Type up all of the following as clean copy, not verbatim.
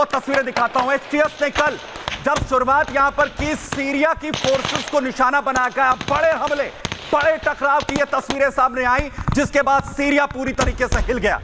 वो तस्वीरें दिखाता हूं। एसटीएफ ने कल जब शुरुआत यहां पर की, सीरिया की फोर्सेस को निशाना बनाकर बड़े हमले, बड़े टकराव की ये तस्वीरें सामने आई, जिसके बाद सीरिया पूरी तरीके से हिल गया।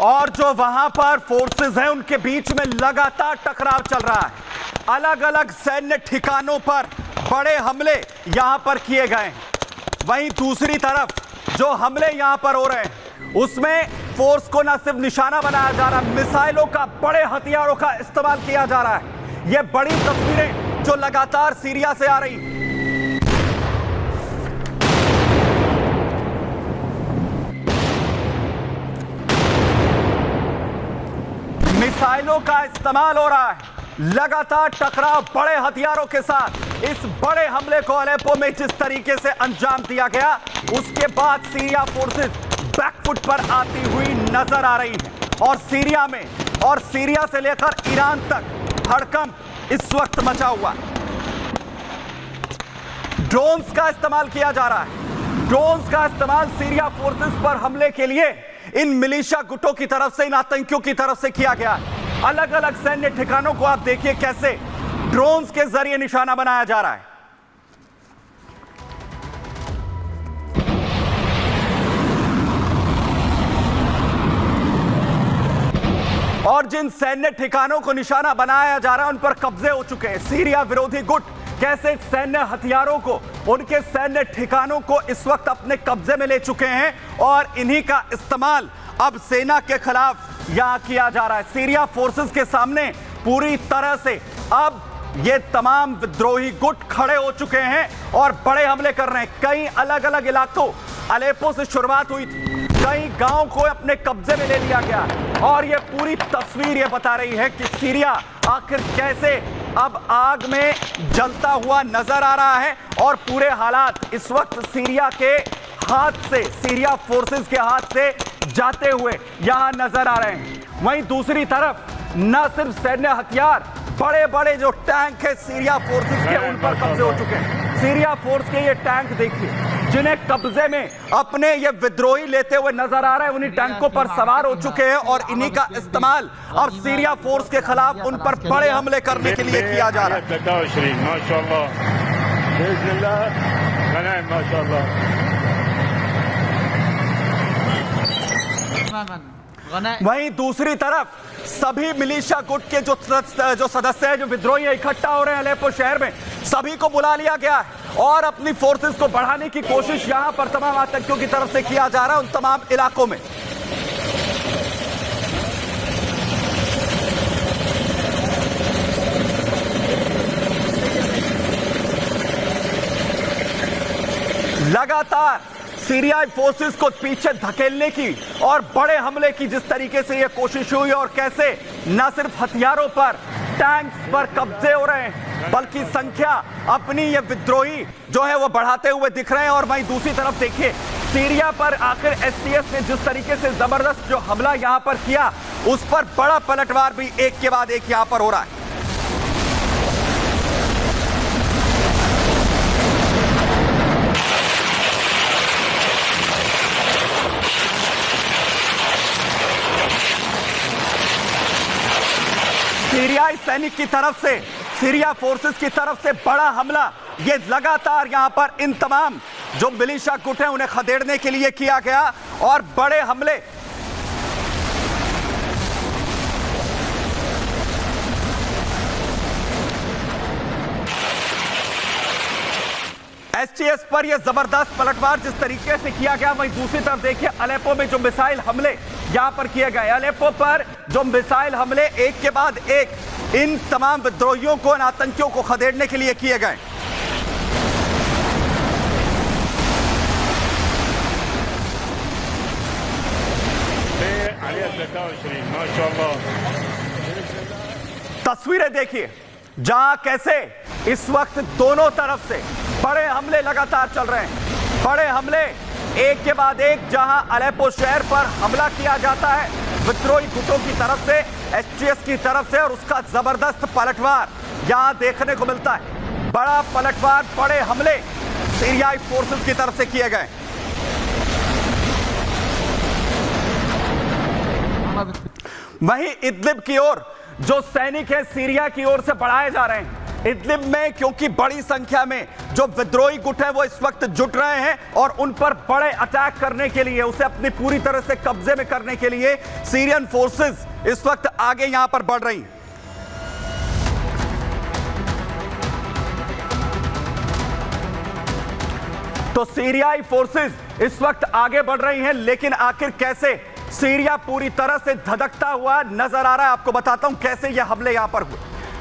और जो वहां पर फोर्सेस हैं उनके बीच में लगातार टकराव चल रहा है। अलग अलग सैन्य ठिकानों पर बड़े हमले यहां पर किए गए हैं। वहीं दूसरी तरफ जो हमले यहां पर हो रहे हैं उसमें फोर्स को न सिर्फ निशाना बनाया जा रहा है, मिसाइलों का, बड़े हथियारों का इस्तेमाल किया जा रहा है। ये बड़ी तस्वीरें जो लगातार सीरिया से आ रही हैं। मिसाइलों का इस्तेमाल हो रहा है, लगातार टकराव बड़े हथियारों के साथ। इस बड़े हमले को अलेप्पो में जिस तरीके से अंजाम दिया गया, उसके बाद सीरिया फोर्सेस बैकफुट पर आती हुई नजर आ रही है। और सीरिया में, और सीरिया से लेकर ईरान तक हड़कंप इस वक्त मचा हुआ। ड्रोन्स का इस्तेमाल किया जा रहा है। ड्रोन्स का इस्तेमाल सीरिया फोर्सेस पर हमले के लिए इन मिलिशिया गुटों की तरफ से, इन आतंकियों की तरफ से किया गया है। अलग अलग सैन्य ठिकानों को आप देखिए कैसे ड्रोन्स के जरिए निशाना बनाया जा रहा है। और जिन सैन्य ठिकानों को निशाना बनाया जा रहा है उन पर कब्जे हो चुके हैं। सीरिया विरोधी गुट कैसे सैन्य हथियारों को, उनके सैन्य ठिकानों को इस वक्त अपने कब्जे में ले चुके हैं और इन्हीं का इस्तेमाल अब सेना के खिलाफ यहां किया जा रहा है। सीरिया फोर्सेस के सामने पूरी तरह से अब ये तमाम विद्रोही गुट खड़े हो चुके हैं और बड़े हमले कर रहे हैं। कई अलग अलग इलाकों, अलेप्पो से शुरुआत हुई थी, कई गांव को अपने कब्जे में ले लिया गया और ये पूरी तस्वीर ये बता रही है कि सीरिया आखिर कैसे अब आग में जलता हुआ नजर आ रहा है। और पूरे हालात इस वक्त सीरिया के हाथ से, सीरिया फोर्सेस के हाथ से जाते हुए यहां नजर आ रहे हैं। वहीं दूसरी तरफ न सिर्फ सैन्य हथियार, बड़े बड़े जो टैंक है सीरिया फोर्सेस के, उन पर कब्जे हो चुके हैं। सीरिया फोर्स के ये टैंक देखिए, जिन्हें कब्जे में अपने ये विद्रोही लेते हुए नजर आ रहे हैं, उन्हीं टैंकों पर सवार हो चुके हैं और इन्हीं का इस्तेमाल अब सीरिया फोर्स के खिलाफ उन पर बड़े हमले करने के लिए किया जा रहा है। वहीं दूसरी तरफ सभी मिलिशिया गुट के जो सदस्य हैं, जो विद्रोही इकट्ठा हो रहे हैं अलेप्पो शहर में, सभी को बुला लिया गया है और अपनी फोर्सेस को बढ़ाने की कोशिश यहां पर तमाम आतंकियों की तरफ से किया जा रहा है उन तमाम इलाकों में। लगातार सीरियाई फोर्सेस को पीछे धकेलने की और बड़े हमले की जिस तरीके से यह कोशिश हुई और कैसे न सिर्फ हथियारों पर, टैंक्स पर कब्जे हो रहे हैं, बल्कि संख्या अपनी ये विद्रोही जो है वो बढ़ाते हुए दिख रहे हैं। और वहीं दूसरी तरफ देखिए, सीरिया पर आखिर एसटीएफ ने जिस तरीके से जबरदस्त जो हमला यहां पर किया, उस पर बड़ा पलटवार भी एक के बाद एक यहां पर हो रहा है। सीरियाई सैनिक की तरफ से, सीरिया फोर्सेस की तरफ से बड़ा हमला ये लगातार यहां पर इन तमाम जो मिलिशिया गुट हैं उन्हें खदेड़ने के लिए किया गया और बड़े हमले एसटीएफ पर यह जबरदस्त पलटवार जिस तरीके से किया गया। वहीं दूसरी तरफ देखिए, अलेप्पो में जो मिसाइल हमले यहां पर किए गए, अलेप्पो पर जो मिसाइल हमले एक के बाद एक इन तमाम विद्रोहियों को, इन आतंकियों को खदेड़ने के लिए किए गए। तस्वीरें देखिए जहां कैसे इस वक्त दोनों तरफ से बड़े हमले लगातार चल रहे हैं। बड़े हमले एक के बाद एक, जहां अलेप्पो शहर पर हमला किया जाता है, विद्रोही गुटों की तरफ से, एचटीएस की तरफ से, और उसका जबरदस्त पलटवार यहां देखने को मिलता है। बड़ा पलटवार, बड़े हमले सीरियाई फोर्सेस की तरफ से किए गए। वहीं इदलिब की ओर जो सैनिक है सीरिया की ओर से बढ़ाए जा रहे हैं। इदलिब में क्योंकि बड़ी संख्या में जो विद्रोही गुट है वो इस वक्त जुट रहे हैं और उन पर बड़े अटैक करने के लिए, उसे अपनी पूरी तरह से कब्जे में करने के लिए सीरियन फोर्सेस इस वक्त आगे यहां पर बढ़ रही हैं। तो सीरियाई फोर्सेस इस वक्त आगे बढ़ रही हैं, लेकिन आखिर कैसे सीरिया पूरी तरह से धधकता हुआ नजर आ रहा है। आपको बताता हूं कैसे यह हमले यहां पर हुए।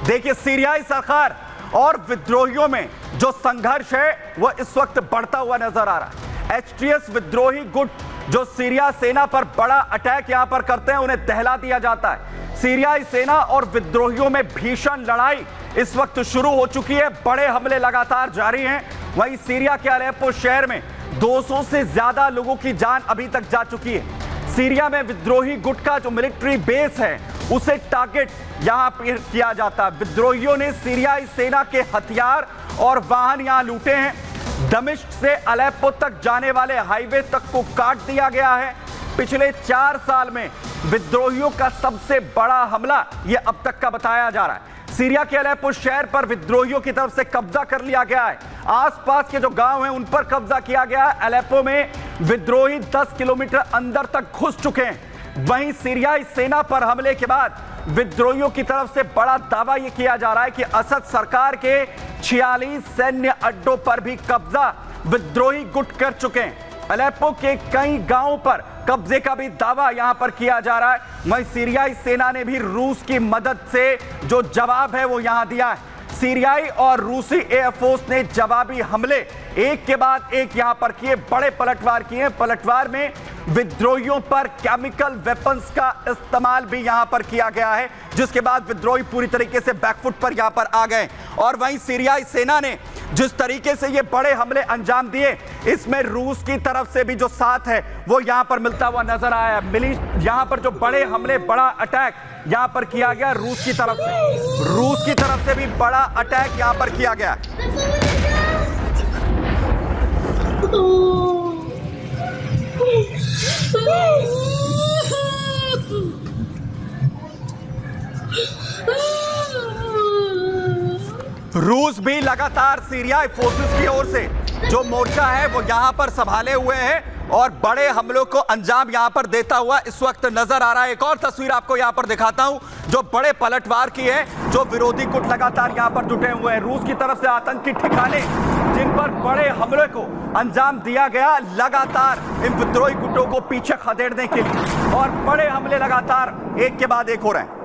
देखिए, सीरियाई सरकार और विद्रोहियों में जो संघर्ष है वो इस वक्त बढ़ता हुआ नजर आ रहा है। एचटीएस विद्रोही गुट जो सीरिया सेना पर बड़ा अटैक यहां पर करते हैं, उन्हें दहला दिया जाता है। सीरियाई सेना और विद्रोहियों में भीषण लड़ाई इस वक्त शुरू हो चुकी है। बड़े हमले लगातार जारी हैं। वहीं सीरिया के अलेप्पो शहर में 200 से ज्यादा लोगों की जान अभी तक जा चुकी है। सीरिया में विद्रोही गुट का जो मिलिट्री बेस है उसे टारगेट यहां पर किया जाता है। विद्रोहियों ने सीरियाई सेना के हथियार और वाहन यहां लूटे हैं। दमिश्क से अलेप्पो तक जाने वाले हाईवे तक को काट दिया गया है। पिछले 4 साल में विद्रोहियों का सबसे बड़ा हमला यह अब तक का बताया जा रहा है। सीरिया के अलेप्पो शहर पर विद्रोहियों की तरफ से कब्जा कर लिया गया है। आसपास के जो गांव हैं उन पर कब्जा किया गया है। अलेप्पो में विद्रोही 10 किलोमीटर अंदर तक घुस चुके हैं। वहीं सीरियाई सेना पर हमले के बाद विद्रोहियों की तरफ से बड़ा दावा यह किया जा रहा है कि असद सरकार के 46 सैन्य अड्डों पर भी कब्जा विद्रोही गुट कर चुके हैं। अलेप्पो के कई गांवों पर कब्जे का भी दावा यहां पर किया जा रहा है। वहीं सीरियाई सेना ने भी रूस की मदद से जो जवाब है वो यहां दिया है। सीरियाई और रूसी एयरफोर्स ने जवाबी हमले एक के बाद एक यहां पर किए, बड़े पलटवार किए। पलटवार में विद्रोहियों पर केमिकल वेपन्स का इस्तेमाल भी यहां पर किया गया है, जिसके बाद विद्रोही पूरी तरीके से बैकफुट पर यहां पर आ गए। और वहीं सीरियाई सेना ने जिस तरीके से ये बड़े हमले अंजाम दिए, इसमें रूस की तरफ से भी जो साथ है वो यहां पर मिलता हुआ नजर आया। यहां पर जो बड़े हमले, बड़ा अटैक यहां पर किया गया रूस की तरफ से। रूस की तरफ से भी बड़ा अटैक यहां पर किया गया। रूस भी लगातार सीरियाई फोर्सेस की ओर से जो मोर्चा है वो यहां पर संभाले हुए है और बड़े हमलों को अंजाम यहां पर देता हुआ इस वक्त नजर आ रहा है। एक और तस्वीर आपको यहां पर दिखाता हूं जो बड़े पलटवार की है, जो विरोधी गुट लगातार यहां पर जुटे हुए हैं। रूस की तरफ से आतंकी ठिकाने जिन पर बड़े हमले को अंजाम दिया गया, लगातार इन विद्रोही गुटों को पीछे खदेड़ने के लिए, और बड़े हमले लगातार एक के बाद एक हो रहे हैं।